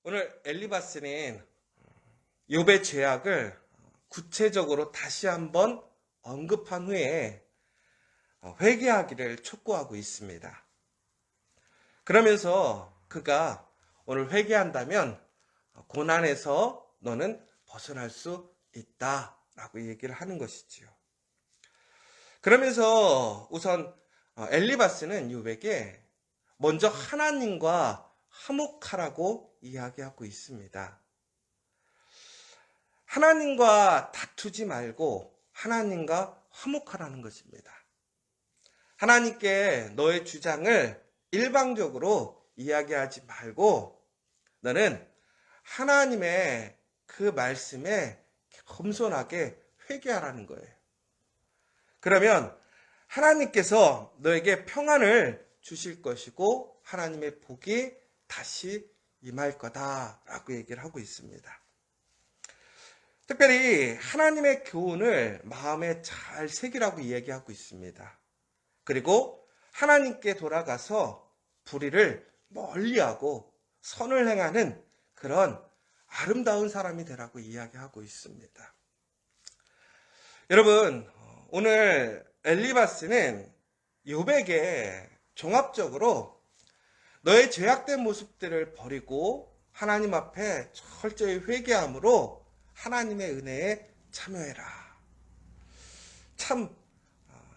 오늘 엘리바스는 욥의 죄악을 구체적으로 다시 한번 언급한 후에 회개하기를 촉구하고 있습니다. 그러면서 그가 오늘 회개한다면 고난에서 너는 벗어날 수 있다라고 얘기를 하는 것이지요. 그러면서 우선 엘리바스는 욥에게 먼저 하나님과 화목하라고 이야기하고 있습니다. 하나님과 다투지 말고 하나님과 화목하라는 것입니다. 하나님께 너의 주장을 일방적으로 이야기하지 말고 너는 하나님의 그 말씀에 겸손하게 회개하라는 거예요. 그러면 하나님께서 너에게 평안을 주실 것이고 하나님의 복이 다시 임할 거다라고 얘기를 하고 있습니다. 특별히 하나님의 교훈을 마음에 잘 새기라고 이야기하고 있습니다. 그리고 하나님께 돌아가서 불의를 멀리하고 선을 행하는 그런 아름다운 사람이 되라고 이야기하고 있습니다. 여러분, 오늘 엘리바스는 욥에게 종합적으로 너의 죄악된 모습들을 버리고 하나님 앞에 철저히 회개함으로 하나님의 은혜에 참여해라. 참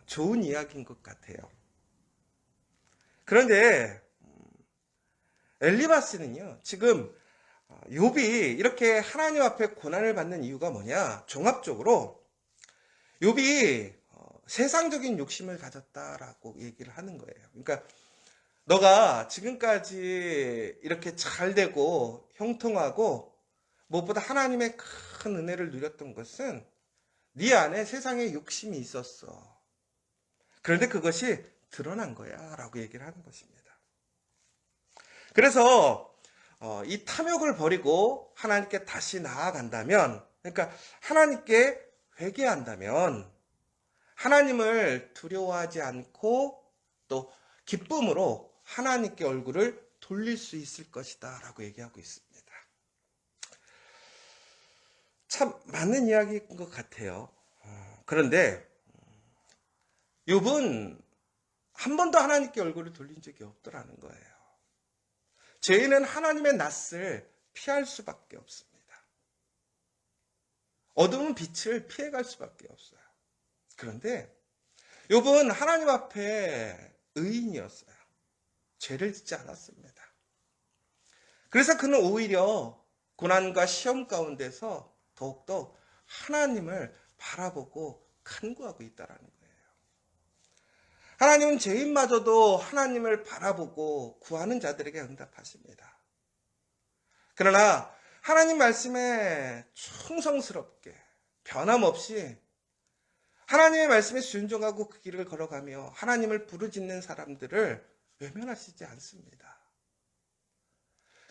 좋은 이야기인 것 같아요. 그런데 엘리바스는요, 지금 욥이 이렇게 하나님 앞에 고난을 받는 이유가 뭐냐? 종합적으로 욥이 세상적인 욕심을 가졌다라고 얘기를 하는 거예요. 그러니까 너가 지금까지 이렇게 잘 되고 형통하고 무엇보다 하나님의 큰 은혜를 누렸던 것은 네 안에 세상에 욕심이 있었어. 그런데 그것이 드러난 거야 라고 얘기를 하는 것입니다. 그래서 이 탐욕을 버리고 하나님께 다시 나아간다면, 그러니까 하나님께 회개한다면 하나님을 두려워하지 않고 또 기쁨으로 하나님께 얼굴을 돌릴 수 있을 것이다 라고 얘기하고 있습니다. 참 맞는 이야기인 것 같아요. 그런데 욥은 한 번도 하나님께 얼굴을 돌린 적이 없더라는 거예요. 죄인은 하나님의 낯을 피할 수밖에 없습니다. 어두운 빛을 피해갈 수밖에 없어요. 그런데 욥은 하나님 앞에 의인이었어요. 죄를 짓지 않았습니다. 그래서 그는 오히려 고난과 시험 가운데서 더욱더 하나님을 바라보고 간구하고 있다는 거예요. 하나님은 죄인마저도 하나님을 바라보고 구하는 자들에게 응답하십니다. 그러나 하나님 말씀에 충성스럽게 변함없이 하나님의 말씀에 순종하고 그 길을 걸어가며 하나님을 부르짖는 사람들을 외면하시지 않습니다.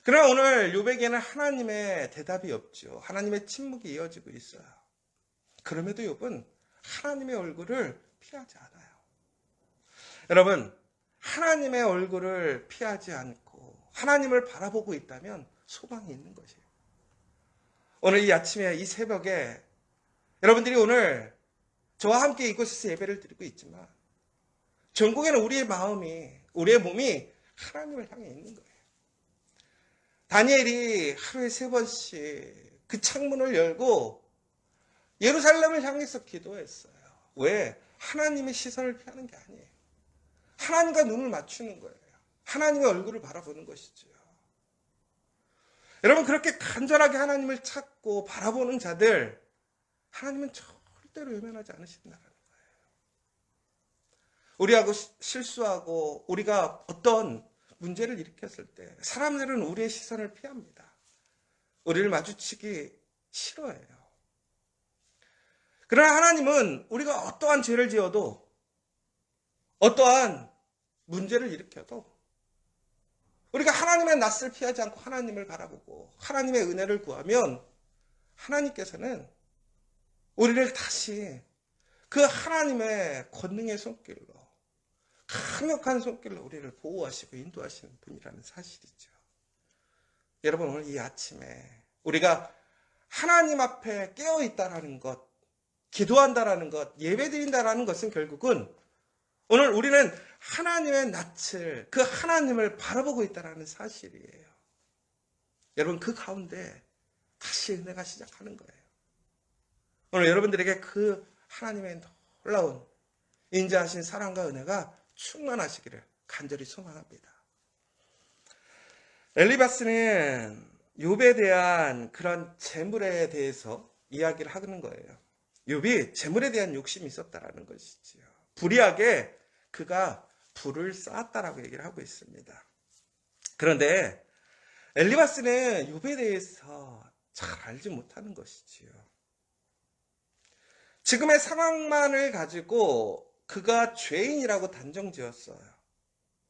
그러나 오늘 욥에게는 하나님의 대답이 없죠. 하나님의 침묵이 이어지고 있어요. 그럼에도 욥은 하나님의 얼굴을 피하지 않아요. 여러분, 하나님의 얼굴을 피하지 않고 하나님을 바라보고 있다면 소망이 있는 것이에요. 오늘 이 아침에 이 새벽에 여러분들이 오늘 저와 함께 이곳에서 예배를 드리고 있지만 전국에는 우리의 마음이, 우리의 몸이 하나님을 향해 있는 거예요. 다니엘이 하루에 3번씩 그 창문을 열고 예루살렘을 향해서 기도했어요. 왜? 하나님의 시선을 피하는 게 아니에요. 하나님과 눈을 맞추는 거예요. 하나님의 얼굴을 바라보는 것이죠. 여러분, 그렇게 간절하게 하나님을 찾고 바라보는 자들, 하나님은 절대로 외면하지 않으신다는 거예요. 우리하고 실수하고 우리가 어떤 문제를 일으켰을 때 사람들은 우리의 시선을 피합니다. 우리를 마주치기 싫어해요. 그러나 하나님은 우리가 어떠한 죄를 지어도 어떠한 문제를 일으켜도 우리가 하나님의 낯을 피하지 않고 하나님을 바라보고 하나님의 은혜를 구하면 하나님께서는 우리를 다시 그 하나님의 권능의 손길로, 강력한 손길로 우리를 보호하시고 인도하시는 분이라는 사실이죠. 여러분, 오늘 이 아침에 우리가 하나님 앞에 깨어 있다라는 것, 기도한다라는 것, 예배드린다라는 것은 결국은 오늘 우리는 하나님의 낯을, 그 하나님을 바라보고 있다라는 사실이에요. 여러분, 그 가운데 다시 은혜가 시작하는 거예요. 오늘 여러분들에게 그 하나님의 놀라운 인자하신 사랑과 은혜가 충만하시기를 간절히 소망합니다. 엘리바스는 욥에 대한 그런 재물에 대해서 이야기를 하는 거예요. 욥이 재물에 대한 욕심이 있었다라는 것이지요. 불의하게 그가 부를 쌓았다라고 얘기를 하고 있습니다. 그런데 엘리바스는 욥에 대해서 잘 알지 못하는 것이지요. 지금의 상황만을 가지고 그가 죄인이라고 단정지었어요.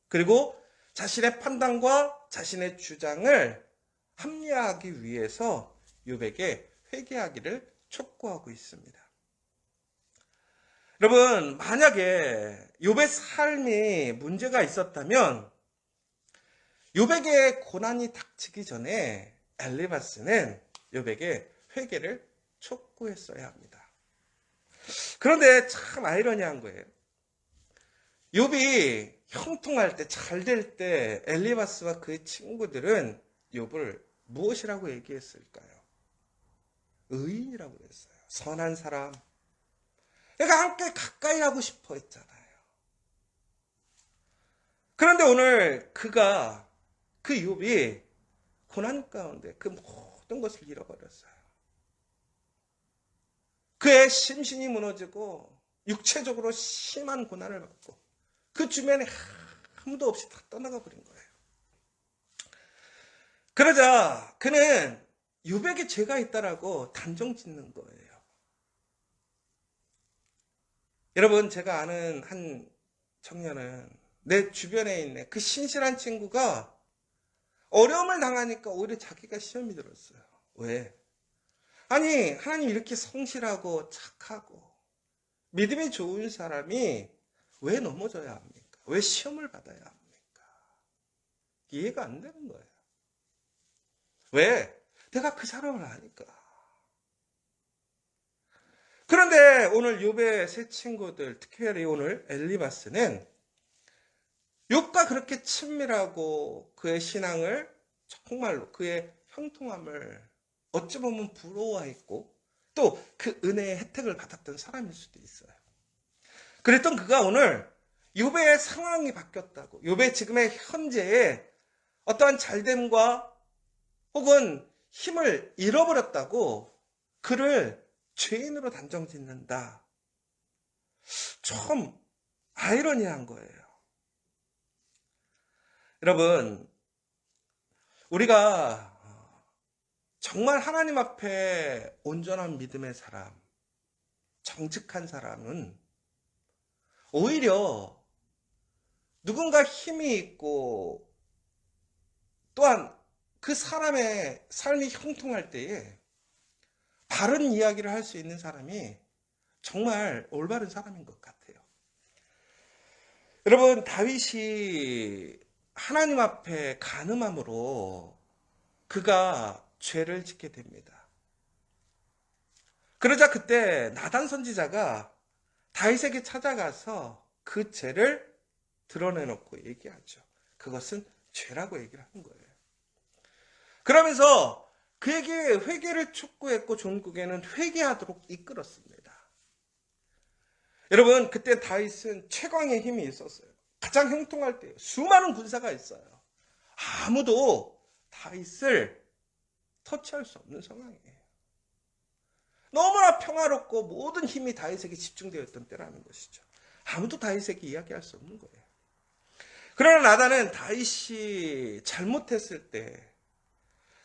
그리고 자신의 판단과 자신의 주장을 합리화하기 위해서 욥에게 회개하기를 촉구하고 있습니다. 여러분, 만약에 욥의 삶이 문제가 있었다면 욥에게 고난이 닥치기 전에 엘리바스는 욥에게 회개를 촉구했어야 합니다. 그런데 참 아이러니한 거예요. 욥이 형통할 때, 잘 될 때 엘리바스와 그의 친구들은 욥을 무엇이라고 얘기했을까요? 의인이라고 했어요. 선한 사람. 그러니까 함께 가까이 하고 싶어 했잖아요. 그런데 오늘 그 욥이 고난 가운데 그 모든 것을 잃어버렸어요. 그의 심신이 무너지고 육체적으로 심한 고난을 받고 그 주변에 아무도 없이 다 떠나가 버린 거예요. 그러자 그는 욥에게 죄가 있다라고 단정 짓는 거예요. 여러분, 제가 아는 한 청년은 내 주변에 있는 그 신실한 친구가 어려움을 당하니까 오히려 자기가 시험이 들었어요. 왜? 아니, 하나님 이렇게 성실하고 착하고 믿음이 좋은 사람이 왜 넘어져야 합니까? 왜 시험을 받아야 합니까? 이해가 안 되는 거예요. 왜? 내가 그 사람을 아니까. 그런데 오늘 욥의 세 친구들, 특별히 오늘 엘리바스는 욥과 그렇게 친밀하고 그의 신앙을 정말로 그의 형통함을 어찌 보면 부러워했고 또 그 은혜의 혜택을 받았던 사람일 수도 있어요. 그랬던 그가 오늘 욥의 상황이 바뀌었다고, 욥의 지금의 현재의 어떠한 잘됨과 혹은 힘을 잃어버렸다고 그를 죄인으로 단정 짓는다. 좀 아이러니한 거예요. 여러분, 우리가 정말 하나님 앞에 온전한 믿음의 사람, 정직한 사람은 오히려 누군가 힘이 있고 또한 그 사람의 삶이 형통할 때에 바른 이야기를 할 수 있는 사람이 정말 올바른 사람인 것 같아요. 여러분, 다윗이 하나님 앞에 간음함으로 그가 죄를 짓게 됩니다. 그러자 그때 나단 선지자가 다윗에게 찾아가서 그 죄를 드러내놓고 얘기하죠. 그것은 죄라고 얘기를 하는 거예요. 그러면서 그에게 회개를 촉구했고 종국에는 회개하도록 이끌었습니다. 여러분, 그때 다윗은 최강의 힘이 있었어요. 가장 형통할 때 수많은 군사가 있어요. 아무도 다윗을 터치할 수 없는 상황이에요. 너무나 평화롭고 모든 힘이 다윗에게 집중되어 있던 때라는 것이죠. 아무도 다윗에게 이야기할 수 없는 거예요. 그러나 나단은 다윗이 잘못했을 때,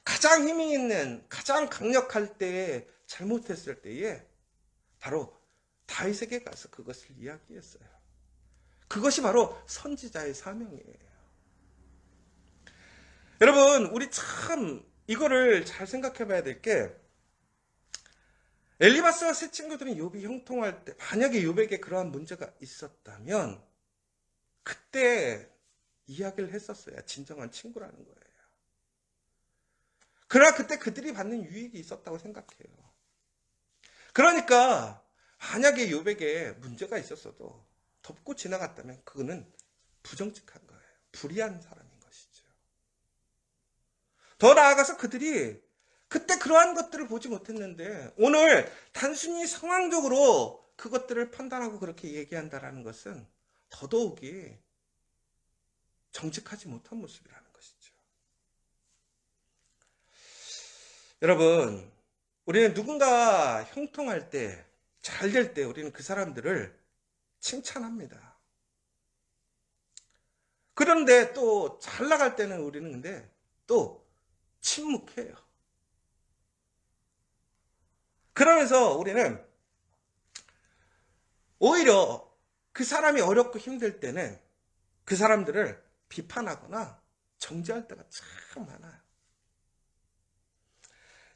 가장 힘이 있는, 가장 강력할 때에 잘못했을 때에 바로 다윗에게 가서 그것을 이야기했어요. 그것이 바로 선지자의 사명이에요. 여러분, 우리 참 이거를 잘 생각해 봐야 될 게, 엘리바스와 세 친구들은 욥이 형통할 때 만약에 욥에게 그러한 문제가 있었다면 그때 이야기를 했었어야 진정한 친구라는 거예요. 그러나 그때 그들이 받는 유익이 있었다고 생각해요. 그러니까 만약에 욥에게 문제가 있었어도 덮고 지나갔다면 그거는 부정직한 거예요. 불의한 사람인 것이죠. 더 나아가서 그들이 그때 그러한 것들을 보지 못했는데 오늘 단순히 상황적으로 그것들을 판단하고 그렇게 얘기한다라는 것은 더더욱이 정직하지 못한 모습이라는 것이죠. 여러분, 우리는 누군가 형통할 때, 잘 될 때 우리는 그 사람들을 칭찬합니다. 그런데 또 잘 나갈 때는 우리는 근데 또 침묵해요. 그러면서 우리는 오히려 그 사람이 어렵고 힘들 때는 그 사람들을 비판하거나 정죄할 때가 참 많아요.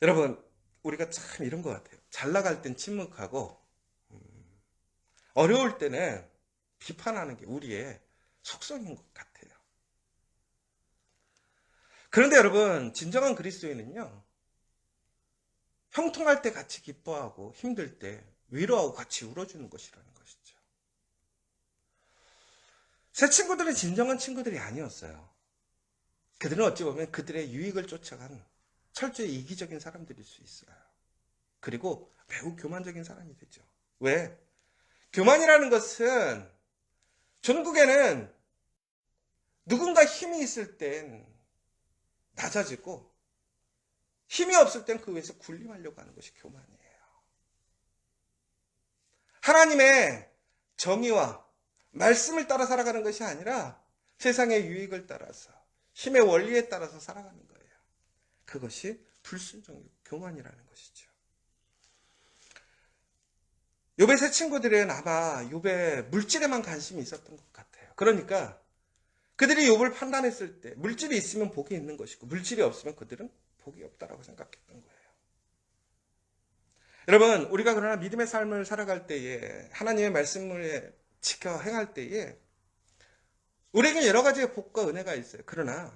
여러분, 우리가 참 이런 것 같아요. 잘 나갈 땐 침묵하고 어려울 때는 비판하는 게 우리의 속성인 것 같아요. 그런데 여러분, 진정한 그리스도인은요, 형통할 때 같이 기뻐하고 힘들 때 위로하고 같이 울어주는 것이라는 것이죠. 새 친구들은 진정한 친구들이 아니었어요. 그들은 어찌 보면 그들의 유익을 쫓아간 철저히 이기적인 사람들일 수 있어요. 그리고 매우 교만적인 사람이 되죠. 왜? 교만이라는 것은 전국에는 누군가 힘이 있을 땐 낮아지고 힘이 없을 땐 그 위에서 군림하려고 하는 것이 교만이에요. 하나님의 정의와 말씀을 따라 살아가는 것이 아니라 세상의 유익을 따라서 힘의 원리에 따라서 살아가는 거예요. 그것이 불순종이고 교만이라는 것이죠. 욥의 세 친구들은 아마 욥의 물질에만 관심이 있었던 것 같아요. 그러니까 그들이 욥을 판단했을 때 물질이 있으면 복이 있는 것이고 물질이 없으면 그들은 복이 없다라고 생각했던 거예요. 여러분, 우리가 그러나 믿음의 삶을 살아갈 때에 하나님의 말씀을 지켜 행할 때에 우리에게 여러 가지의 복과 은혜가 있어요. 그러나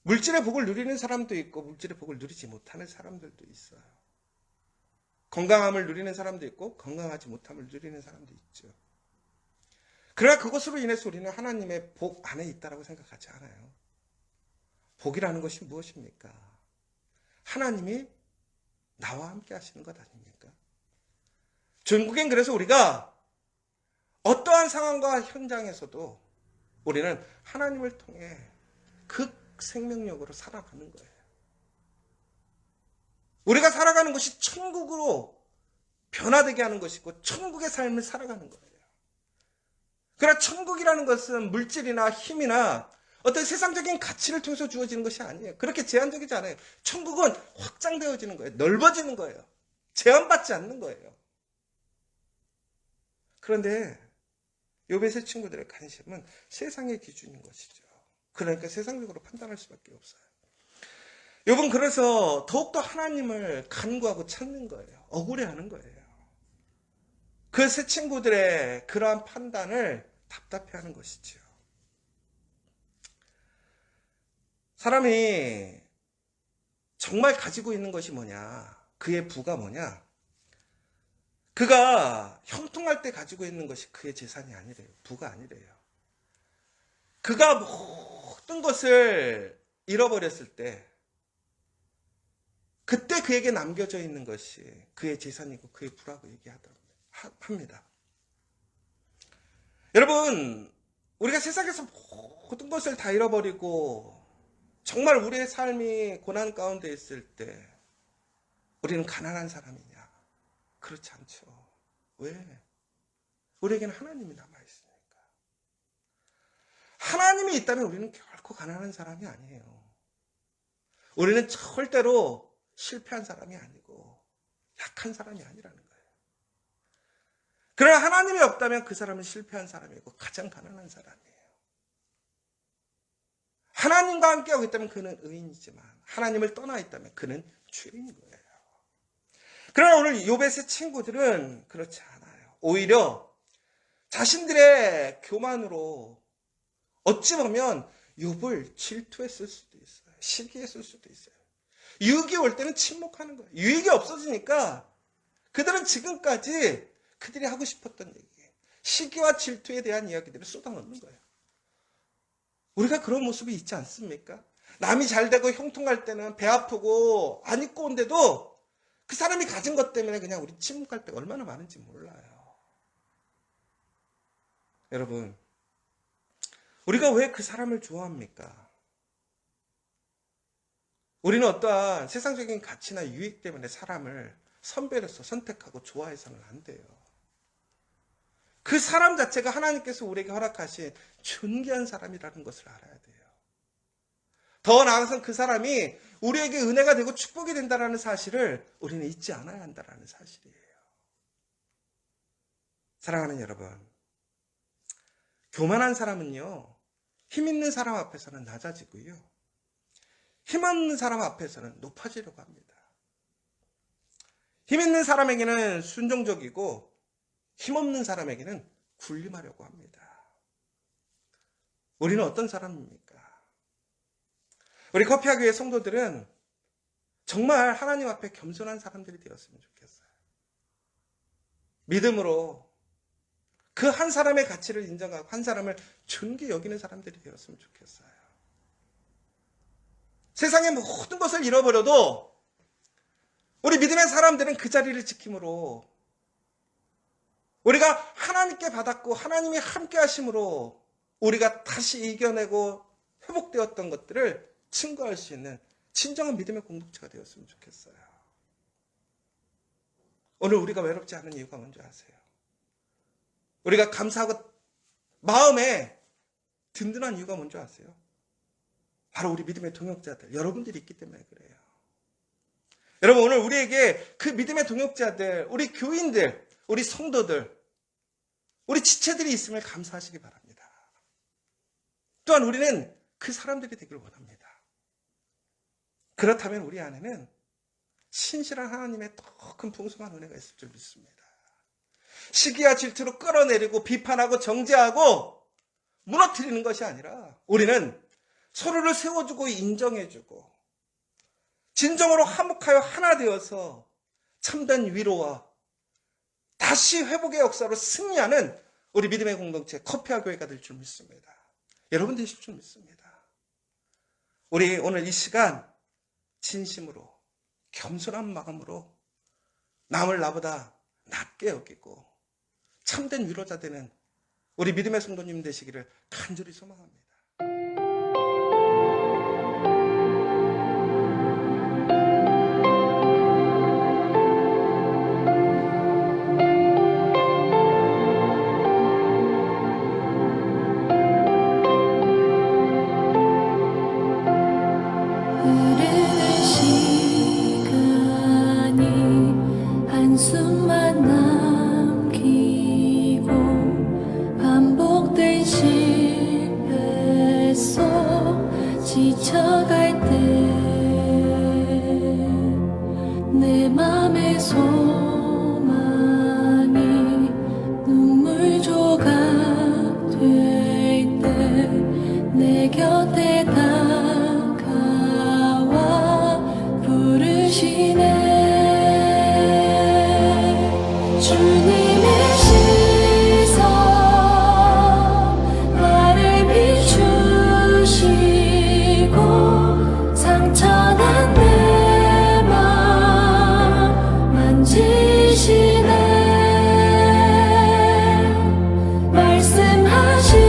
물질의 복을 누리는 사람도 있고 물질의 복을 누리지 못하는 사람들도 있어요. 건강함을 누리는 사람도 있고 건강하지 못함을 누리는 사람도 있죠. 그러나 그것으로 인해서 우리는 하나님의 복 안에 있다고 생각하지 않아요. 복이라는 것이 무엇입니까? 하나님이 나와 함께 하시는 것 아닙니까? 전국엔 그래서 우리가 어떠한 상황과 현장에서도 우리는 하나님을 통해 극생명력으로 살아가는 거예요. 우리가 살아가는 것이 천국으로 변화되게 하는 것이고 천국의 삶을 살아가는 거예요. 그러나 천국이라는 것은 물질이나 힘이나 어떤 세상적인 가치를 통해서 주어지는 것이 아니에요. 그렇게 제한적이지 않아요. 천국은 확장되어지는 거예요. 넓어지는 거예요. 제한받지 않는 거예요. 그런데 욥의 세 친구들의 관심은 세상의 기준인 것이죠. 그러니까 세상적으로 판단할 수밖에 없어요. 욥은 그래서 더욱더 하나님을 간구하고 찾는 거예요. 억울해하는 거예요. 그 세 친구들의 그러한 판단을 답답해하는 것이죠. 사람이 정말 가지고 있는 것이 뭐냐? 그의 부가 뭐냐? 그가 형통할 때 가지고 있는 것이 그의 재산이 아니래요. 부가 아니래요. 그가 모든 것을 잃어버렸을 때 그때 그에게 남겨져 있는 것이 그의 재산이고 그의 부라고 합니다. 여러분, 우리가 세상에서 모든 것을 다 잃어버리고 정말 우리의 삶이 고난 가운데 있을 때 우리는 가난한 사람이냐? 그렇지 않죠. 왜? 우리에게는 하나님이 남아있으니까. 하나님이 있다면 우리는 결코 가난한 사람이 아니에요. 우리는 절대로 실패한 사람이 아니고 약한 사람이 아니라는 거예요. 그러나 하나님이 없다면 그 사람은 실패한 사람이고 가장 가난한 사람이에요. 하나님과 함께하고 있다면 그는 의인이지만 하나님을 떠나 있다면 그는 죄인인 거예요. 그러나 오늘 욥의 세 친구들은 그렇지 않아요. 오히려 자신들의 교만으로 어찌 보면 욥을 질투했을 수도 있어요. 시기했을 수도 있어요. 유익이 올 때는 침묵하는 거예요. 유익이 없어지니까 그들은 지금까지 그들이 하고 싶었던 얘기, 시기와 질투에 대한 이야기들을 쏟아넣는 거예요. 우리가 그런 모습이 있지 않습니까? 남이 잘 되고 형통할 때는 배 아프고 안 입고 온데도 그 사람이 가진 것 때문에 그냥 우리 침묵할 때가 얼마나 많은지 몰라요. 여러분, 우리가 왜 그 사람을 좋아합니까? 우리는 어떠한 세상적인 가치나 유익 때문에 사람을 선별해서 선택하고 좋아해서는 안 돼요. 그 사람 자체가 하나님께서 우리에게 허락하신 존귀한 사람이라는 것을 알아야 돼요. 더 나아가서는 그 사람이 우리에게 은혜가 되고 축복이 된다는 사실을 우리는 잊지 않아야 한다는 사실이에요. 사랑하는 여러분, 교만한 사람은요, 힘 있는 사람 앞에서는 낮아지고요, 힘 없는 사람 앞에서는 높아지려고 합니다. 힘 있는 사람에게는 순종적이고 힘 없는 사람에게는 군림하려고 합니다. 우리는 어떤 사람입니까? 우리 커피와 교회 성도들은 정말 하나님 앞에 겸손한 사람들이 되었으면 좋겠어요. 믿음으로 그 한 사람의 가치를 인정하고 한 사람을 존귀 여기는 사람들이 되었으면 좋겠어요. 세상의 모든 것을 잃어버려도 우리 믿음의 사람들은 그 자리를 지킴으로 우리가 하나님께 받았고 하나님이 함께 하심으로 우리가 다시 이겨내고 회복되었던 것들을 증거할 수 있는 진정한 믿음의 공동체가 되었으면 좋겠어요. 오늘 우리가 외롭지 않은 이유가 뭔지 아세요? 우리가 감사하고 마음에 든든한 이유가 뭔지 아세요? 바로 우리 믿음의 동역자들, 여러분들이 있기 때문에 그래요. 여러분, 오늘 우리에게 그 믿음의 동역자들, 우리 교인들, 우리 성도들, 우리 지체들이 있음을 감사하시기 바랍니다. 또한 우리는 그 사람들이 되기를 원합니다. 그렇다면 우리 안에는 신실한 하나님의 더 큰 풍성한 은혜가 있을 줄 믿습니다. 시기와 질투로 끌어내리고 비판하고 정죄하고 무너뜨리는 것이 아니라 우리는 서로를 세워주고 인정해주고 진정으로 화목하여 하나 되어서 참된 위로와 다시 회복의 역사로 승리하는 우리 믿음의 공동체 커피와 교회가 될 줄 믿습니다. 여러분 되실 줄 믿습니다. 우리 오늘 이 시간 진심으로 겸손한 마음으로 남을 나보다 낮게 여기고 참된 위로자 되는 우리 믿음의 성도님 되시기를 간절히 소망합니다. 한숨만 남기고 반복된 실패 속 지쳐갈 때 내 맘의 소망이 눈물 조각 될 때 내 곁에 다가와 부르시네. 주님의 시선 나를 비추시고 상처난 내 맘 만지시네. 말씀하시고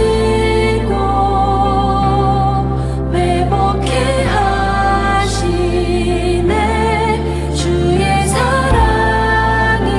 회복해 하시네. 주의 사랑이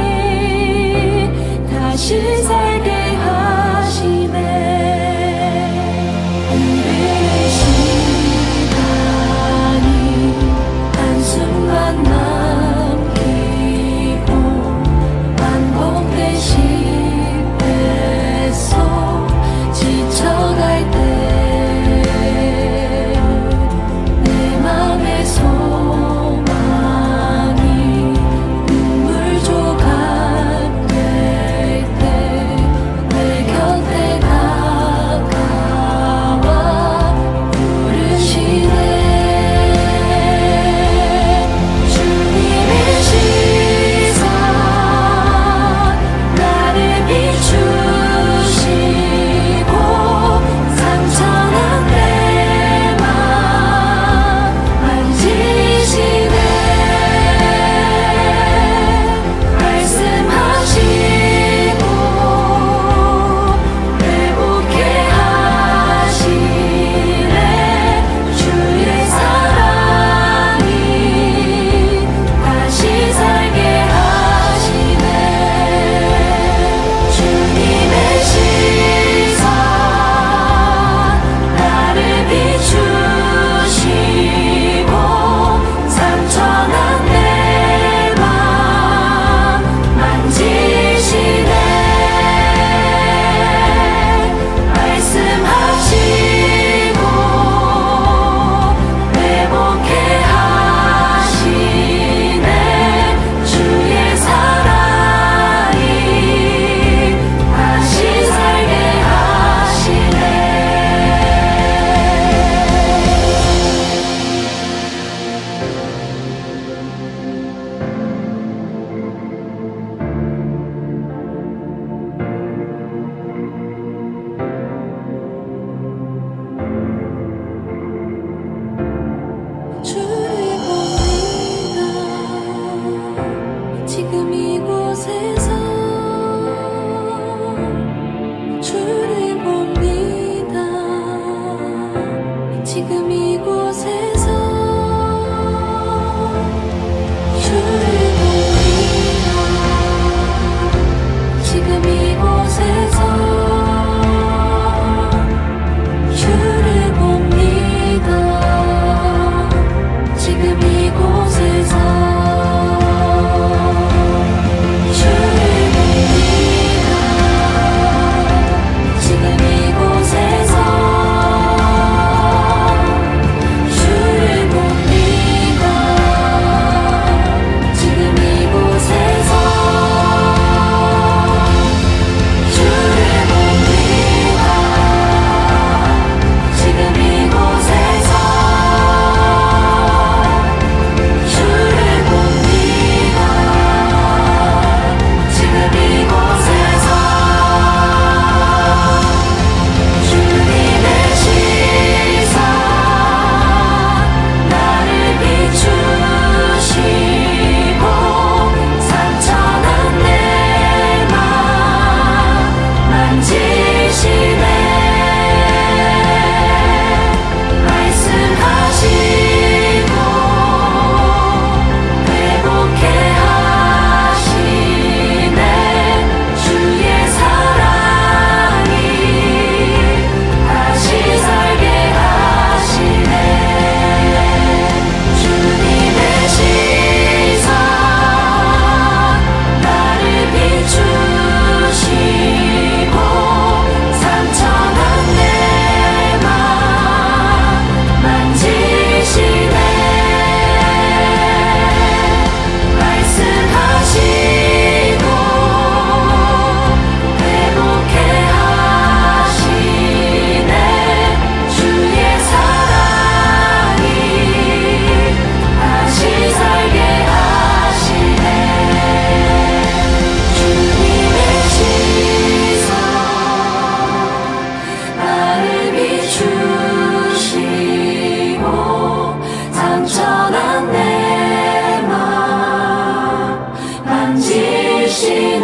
주시네